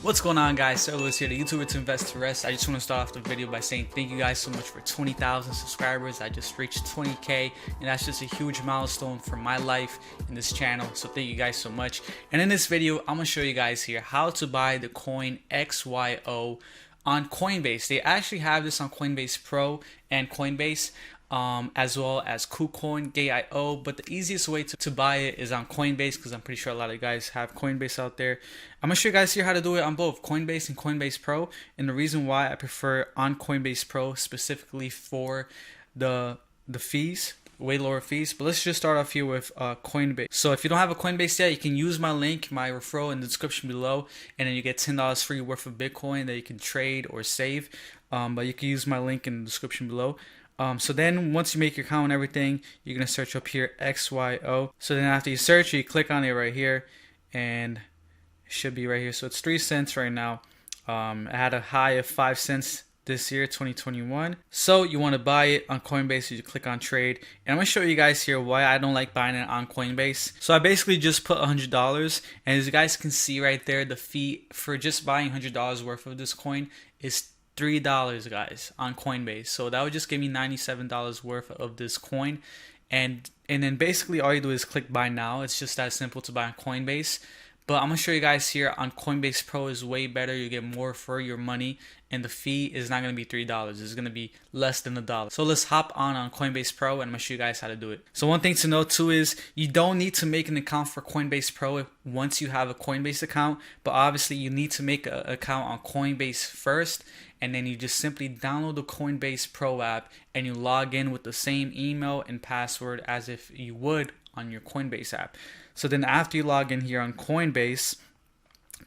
What's going on, guys? Sir Lewis here, the YouTuber to invest to rest. I just want to start off the video by saying thank you guys so much for 20,000 subscribers. I just reached 20k, and that's just a huge milestone for my life in this channel. So thank you guys so much. And in this video, I'm gonna show you guys here how to buy the coin XYO on Coinbase. They actually have this on Coinbase Pro and Coinbase, as well as Kucoin, XYO, but the easiest way to buy it is on Coinbase, because I'm pretty sure a lot of you guys have Coinbase out there. I'm gonna show you guys here how to do it on both Coinbase and Coinbase Pro, and the reason why I prefer on Coinbase Pro specifically for the fees, way lower fees. But let's just start off here with Coinbase. So if you don't have a Coinbase yet, you can use my link, my referral in the description below, and then you get $10 free worth of Bitcoin that you can trade or save. But you can use my link in the description below. So then once you make your account and everything, you're going to search up here XYO. So then after you search, you click on it right here, and it should be right here. So it's 3 cents right now. It had a high of 5 cents this year, 2021. So you want to buy it on Coinbase, you click on trade. And I'm going to show you guys here why I don't like buying it on Coinbase. So I basically just put $100, and as you guys can see right there, the fee for just buying $100 worth of this coin is $3, guys, on Coinbase. So that would just give me $97 worth of this coin, and then basically all you do is click buy now. It's just that simple to buy on Coinbase. But I'm gonna show you guys here on Coinbase Pro is way better. You get more for your money, and the fee is not gonna be $3. It's gonna be less than $1. So let's hop on Coinbase Pro, and I'm gonna show you guys how to do it. So one thing to know too is you don't need to make an account for Coinbase Pro once you have a Coinbase account, but obviously you need to make an account on Coinbase first, and then you just simply download the Coinbase Pro app and you log in with the same email and password as if you would on your Coinbase app. So then after you log in here on Coinbase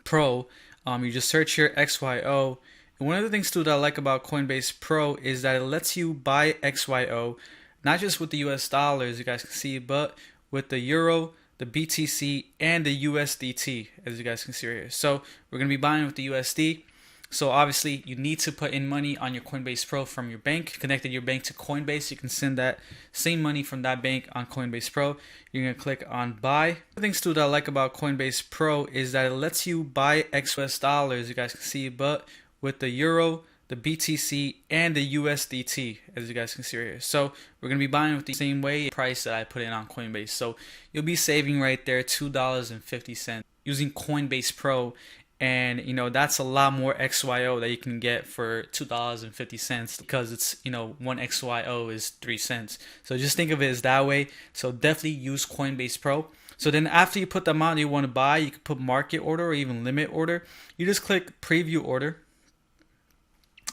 Pro, you just search here XYO. And one of the things too that I like about Coinbase Pro is that it lets you buy XYO, not just with the US dollars, you guys can see, but with the Euro, the BTC, and the USDT, as you guys can see right here. So we're going to be buying with the USD. So obviously you need to put in money on your Coinbase Pro from your bank. Connected your bank to Coinbase, you can send that same money from that bank on Coinbase Pro. You're going to click on buy. The things too that I like about Coinbase Pro is that it lets you buy US dollars, you guys can see, but with the Euro, the BTC, and the USDT, as you guys can see right here. So we're going to be buying with the same way price that I put in on Coinbase. So you'll be saving right there $2.50 using Coinbase Pro. And you know, that's a lot more XYO that you can get for $2.50, because it's, you know, one XYO is 3 cents. So just think of it as that way. So definitely use Coinbase Pro. So then after you put the amount you want to buy, you can put market order or even limit order. You just click preview order,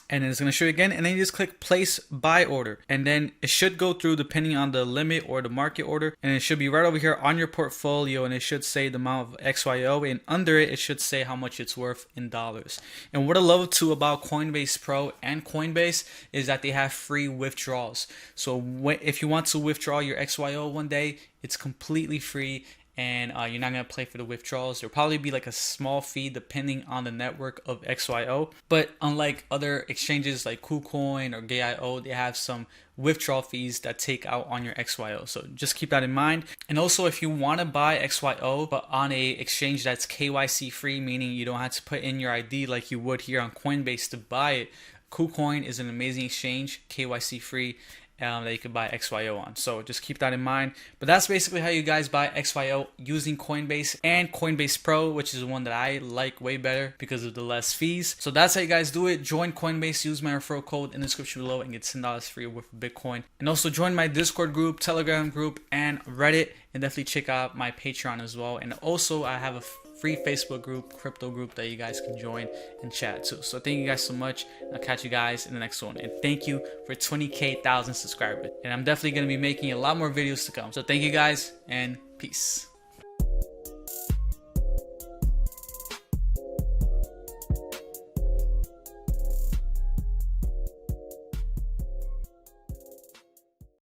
and then it's going to show you again, and then you just click place buy order, and then it should go through depending on the limit or the market order, and it should be right over here on your portfolio, and it should say the amount of XYO, and under it should say how much it's worth in dollars. And what I love too about Coinbase Pro and Coinbase is that they have free withdrawals. So if you want to withdraw your XYO one day, it's completely free, and you're not going to pay for the withdrawals. There'll probably be like a small fee depending on the network of XYO. But unlike other exchanges like Kucoin or XYO, they have some withdrawal fees that take out on your XYO. So just keep that in mind. And also, if you want to buy XYO but on a exchange that's KYC free, meaning you don't have to put in your ID like you would here on Coinbase to buy it, Kucoin is an amazing exchange, KYC free, that you could buy XYO on. So just keep that in mind. But that's basically how you guys buy XYO using Coinbase and Coinbase Pro, which is the one that I like way better because of the less fees. So that's how you guys do it. Join Coinbase, use my referral code in the description below, and get $10 free worth of Bitcoin. And also join my Discord group, Telegram group, and Reddit, and definitely check out my Patreon as well. And also I have a free Facebook group, crypto group, that you guys can join and chat too. So thank you guys so much. I'll catch you guys in the next one. And thank you for 20,000 subscribers. And I'm definitely going to be making a lot more videos to come. So thank you guys, and peace.